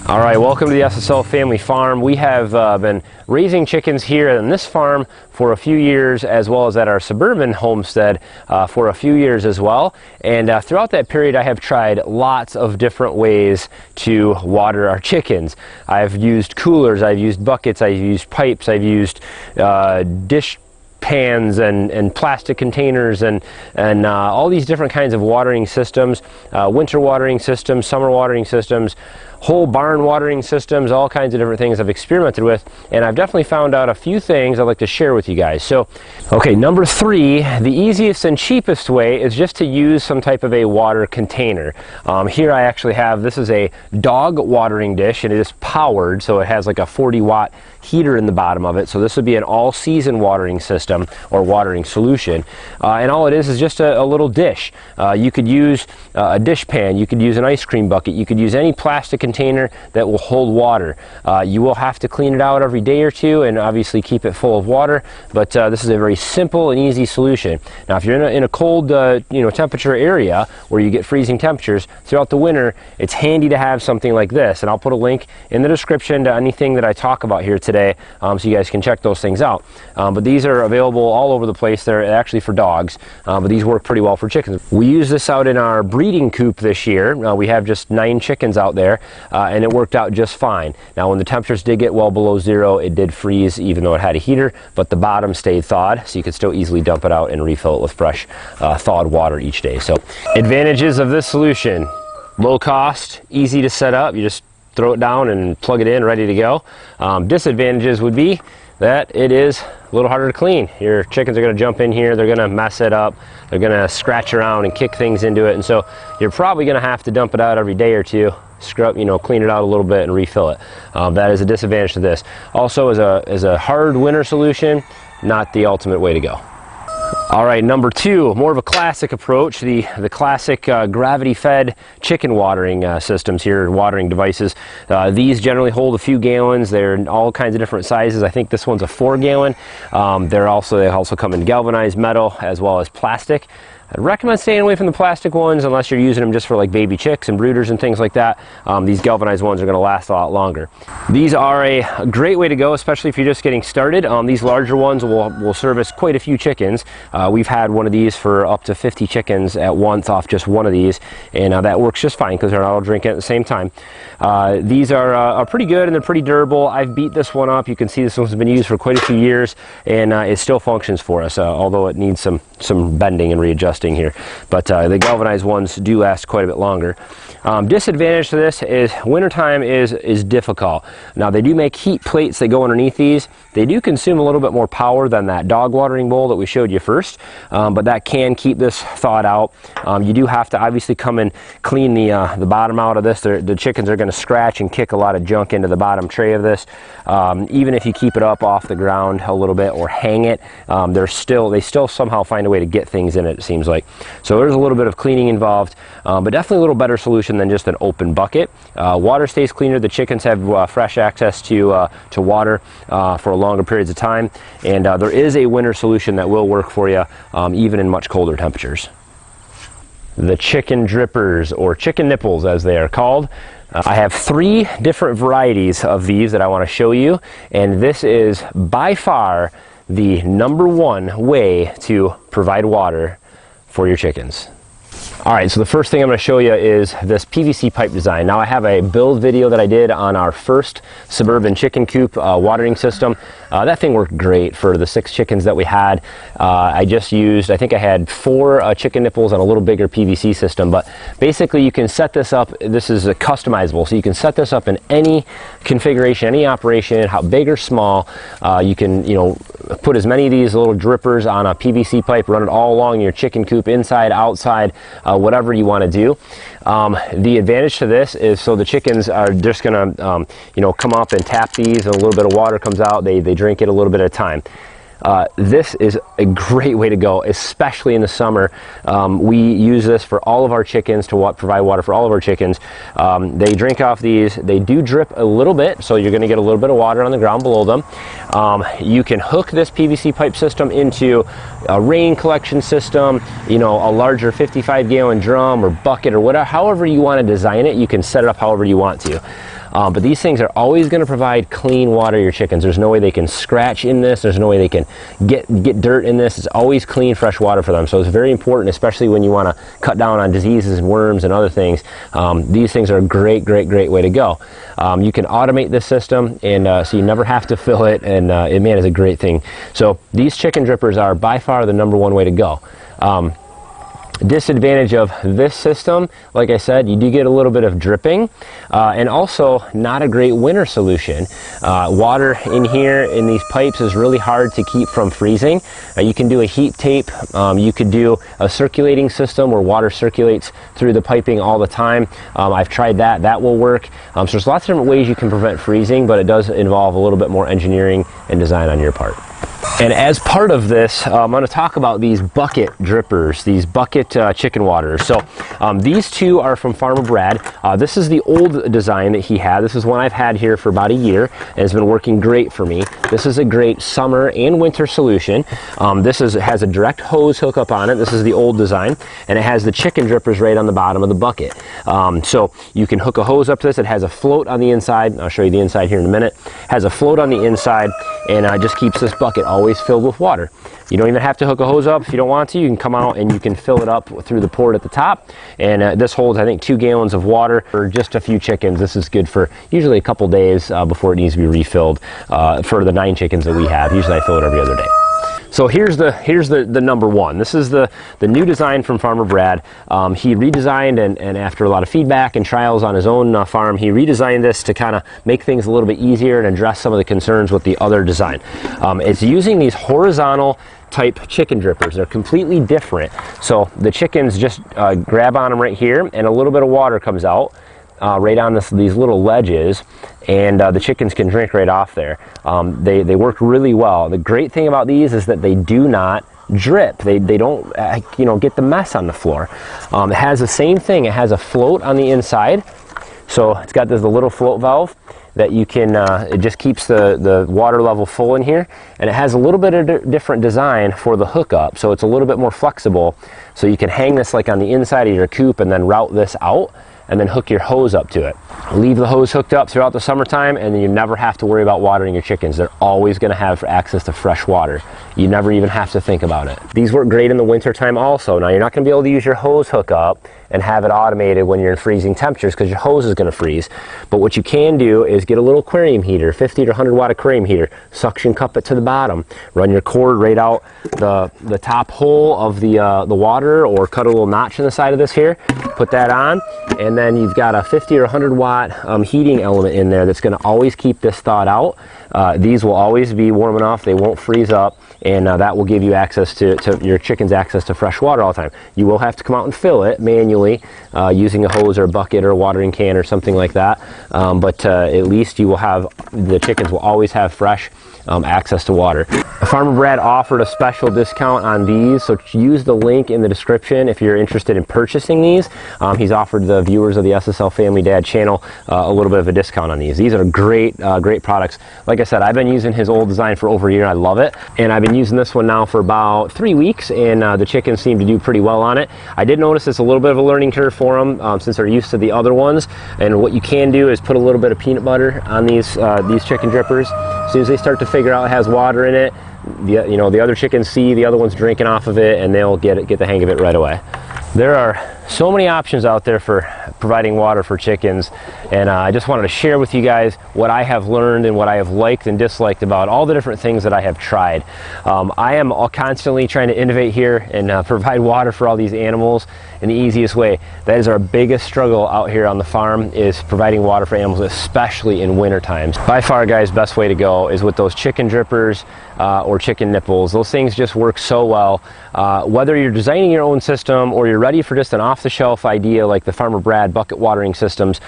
All right, welcome to the SSL Family Farm. We have been raising chickens here on this farm for a few years, as well as at our suburban homestead for a few years as well. And throughout that period, I have tried lots of different ways to water our chickens. I've used coolers, I've used buckets, I've used pipes, I've used dish pans and plastic containers and all these different kinds of watering systems, winter watering systems, summer watering systems, whole barn watering systems, all kinds of different things I've experimented with, and I've definitely found out a few things I'd like to share with you guys. So, okay, number 3, the easiest and cheapest way is just to use some type of a water container. Here I actually have, this is a dog watering dish, and it is powered, so it has like a 40-watt heater in the bottom of it. So this would be an all-season watering system or watering solution, and all it is just a little dish. You could use a dish pan, you could use an ice cream bucket, you could use any plastic container that will hold water. You will have to clean it out every day or two and obviously keep it full of water, but this is a very simple and easy solution. Now if you're in a cold temperature area where you get freezing temperatures throughout the winter, it's handy to have something like this, and I'll put a link in the description to anything that I talk about here today, so you guys can check those things out. But these are available all over the place. They're actually for dogs, but these work pretty well for chickens. We use this out in our breeding coop this year. We have just 9 chickens out there, and it worked out just fine. Now when the temperatures did get well below 0, it did freeze even though it had a heater, but the bottom stayed thawed, so you could still easily dump it out and refill it with fresh thawed water each day. So advantages of this solution: low cost, easy to set up. You just throw it down and plug it in, ready to go. Disadvantages would be that it is a little harder to clean. Your chickens are going to jump in here, they're going to mess it up, they're going to scratch around and kick things into it, and so you're probably going to have to dump it out every day or two, scrub, clean it out a little bit and refill it. That is a disadvantage to this. Also, as a hard winter solution, not the ultimate way to go. All right, number 2, more of a classic approach, the classic gravity-fed chicken watering systems here, watering devices. These generally hold a few gallons. They're in all kinds of different sizes. I think this one's a 4-gallon. They also come in galvanized metal as well as plastic. I'd recommend staying away from the plastic ones unless you're using them just for like baby chicks and brooders and things like that. These galvanized ones are going to last a lot longer. These are a great way to go, especially if you're just getting started. These larger ones will service quite a few chickens. We've had one of these for up to 50 chickens at once off just one of these, and that works just fine because they're not all drinking at the same time. These are pretty good and they're pretty durable. I've beat this one up. You can see this one's been used for quite a few years, and it still functions for us, although it needs some bending and readjusting here, but the galvanized ones do last quite a bit longer. Disadvantage to this is wintertime is difficult. Now they do make heat plates that go underneath these. They do consume a little bit more power than that dog watering bowl that we showed you first, but that can keep this thawed out. You do have to obviously come and clean the bottom out of this. The chickens are going to scratch and kick a lot of junk into the bottom tray of this. Even if you keep it up off the ground a little bit or hang it, they still somehow find a way to get things in it, it seems like. So there's a little bit of cleaning involved, but definitely a little better solution than just an open bucket. Water stays cleaner. The chickens have fresh access to water for longer periods of time, and there is a winter solution that will work for you even in much colder temperatures. The chicken drippers, or chicken nipples as they are called. I have 3 different varieties of these that I want to show you, and this is by far the #1 way to provide water for your chickens. Alright, so the first thing I'm going to show you is this PVC pipe design. Now I have a build video that I did on our first suburban chicken coop watering system. That thing worked great for the 6 chickens that we had. I think I had 4 chicken nipples on a little bigger PVC system, but basically you can set this up. This is customizable, so you can set this up in any configuration, any operation, how big or small. You can put as many of these little drippers on a PVC pipe, run it all along your chicken coop, inside, outside, whatever you want to do. The advantage to this is, so the chickens are just going to come up and tap these, and a little bit of water comes out. They drink it a little bit at a time. This is a great way to go, especially in the summer. We use this for all of our chickens to provide water for all of our chickens. They drink off these. They do drip a little bit, so you're going to get a little bit of water on the ground below them. You can hook this PVC pipe system into a rain collection system, a larger 55-gallon drum or bucket or whatever. However you want to design it, you can set it up however you want to. but these things are always going to provide clean water to your chickens. There's no way they can scratch in this. There's no way they can get dirt in this. It's always clean, fresh water for them. So it's very important, especially when you want to cut down on diseases and worms and other things. These things are a great way to go. You can automate this system, and so you never have to fill it, and man, is a great thing. So these chicken drippers are by far the #1 way to go. Disadvantage of this system, like I said, you do get a little bit of dripping, and also not a great winter solution. Water in here in these pipes is really hard to keep from freezing. You can do a heat tape. You could do a circulating system where water circulates through the piping all the time. I've tried that. That will work. So there's lots of different ways you can prevent freezing, but it does involve a little bit more engineering and design on your part. And as part of this, I'm going to talk about these bucket drippers, these bucket chicken waters. So these two are from Farmer Brad. This is the old design that he had. This is one I've had here for about a year, and it's been working great for me. This is a great summer and winter solution. This has a direct hose hookup on it. This is the old design, and it has the chicken drippers right on the bottom of the bucket. So you can hook a hose up to this. It has a float on the inside. I'll show you the inside here in a minute. It has a float on the inside, and it just keeps this bucket always filled with water. You don't even have to hook a hose up if you don't want to. You can come out and you can fill it up through the port at the top, and this holds, I think, 2 gallons of water for just a few chickens. This is good for usually a couple days before it needs to be refilled. For the 9 chickens that we have, usually I fill it every other day. So here's the #1. This is the new design from Farmer Brad. He redesigned, and after a lot of feedback and trials on his own farm, he redesigned this to kind of make things a little bit easier and address some of the concerns with the other design. It's using these horizontal type chicken drippers. They're completely different. So the chickens just grab on them right here, and a little bit of water comes out right on these little ledges, and the chickens can drink right off there. They work really well. The great thing about these is that they do not drip. They don't get the mess on the floor. It has the same thing. It has a float on the inside, so it's got this little float valve that you can, it just keeps the water level full in here, and it has a little bit of different design for the hookup, so it's a little bit more flexible, so you can hang this like on the inside of your coop and then route this out and then hook your hose up to it. Leave the hose hooked up throughout the summertime, and then you never have to worry about watering your chickens. They're always going to have access to fresh water. You never even have to think about it. These work great in the wintertime also. Now, you're not going to be able to use your hose hookup and have it automated when you're in freezing temperatures because your hose is going to freeze. But what you can do is get a little aquarium heater, 50 to 100 watt aquarium heater, suction cup it to the bottom, run your cord right out the top hole of the water, or cut a little notch in the side of this here, put that on, and then you've got a 50 or 100 watt heating element in there that's going to always keep this thawed out. These will always be warm enough, they won't freeze up, and that will give you access to your chickens access to fresh water all the time. You will have to come out and fill it manually using a hose or a bucket or a watering can or something like that, but at least you will have, the chickens will always have fresh access to water. Farmer Brad offered a special discount on these, so use the link in the description if you're interested in purchasing these. He's offered the viewers of the SSL Family Dad channel a little bit of a discount on these. These are great products. Like I said, I've been using his old design for over a year. I love it, and I've been using this one now for about 3 weeks, and the chickens seem to do pretty well on it. I did notice it's a little bit of a learning curve for them since they're used to the other ones, and what you can do is put a little bit of peanut butter on these chicken drippers. As soon as they start to figure out it has water in it, the other chickens see the other ones drinking off of it, and they'll get the hang of it right away. There are so many options out there for providing water for chickens, and I just wanted to share with you guys what I have learned and what I have liked and disliked about all the different things that I have tried. I am constantly trying to innovate here and provide water for all these animals in the easiest way. That is our biggest struggle out here on the farm, is providing water for animals, especially in winter times. By far, guys, best way to go is with those chicken drippers or chicken nipples. Those things just work so well. Whether you're designing your own system or you're ready for just an off-the-shelf idea like the Farmer Brad bucket watering systems,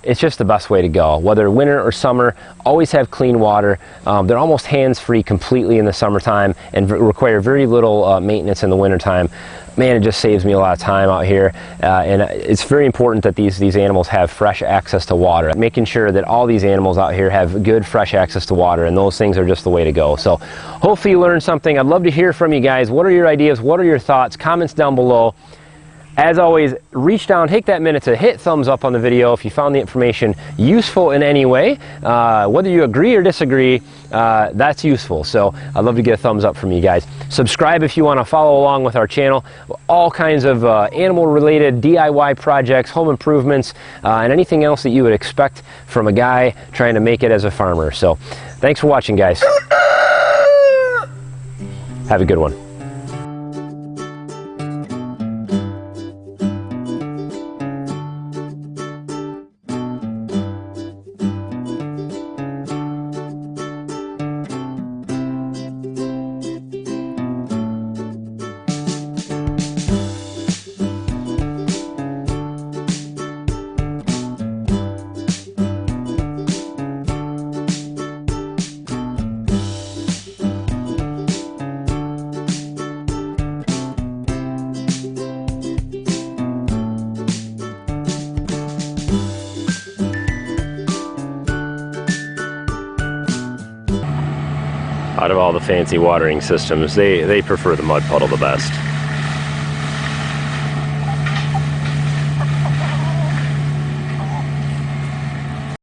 it's just the best way to go. Whether winter or summer, always have clean water. They're almost hands-free completely in the summertime and require very little maintenance in the wintertime. Man, it just saves me a lot of time out here, and it's very important that these animals have fresh access to water. Making sure that all these animals out here have good, fresh access to water, and those things are just the way to go. So hopefully you learned something. I'd love to hear from you guys. What are your ideas? What are your thoughts? Comments down below. As always, reach down, take that minute to hit thumbs up on the video if you found the information useful in any way. Whether you agree or disagree, that's useful. So I'd love to get a thumbs up from you guys. Subscribe if you want to follow along with our channel. All kinds of animal-related DIY projects, home improvements, and anything else that you would expect from a guy trying to make it as a farmer. So thanks for watching, guys. Have a good one. Out of all the fancy watering systems, they prefer the mud puddle the best.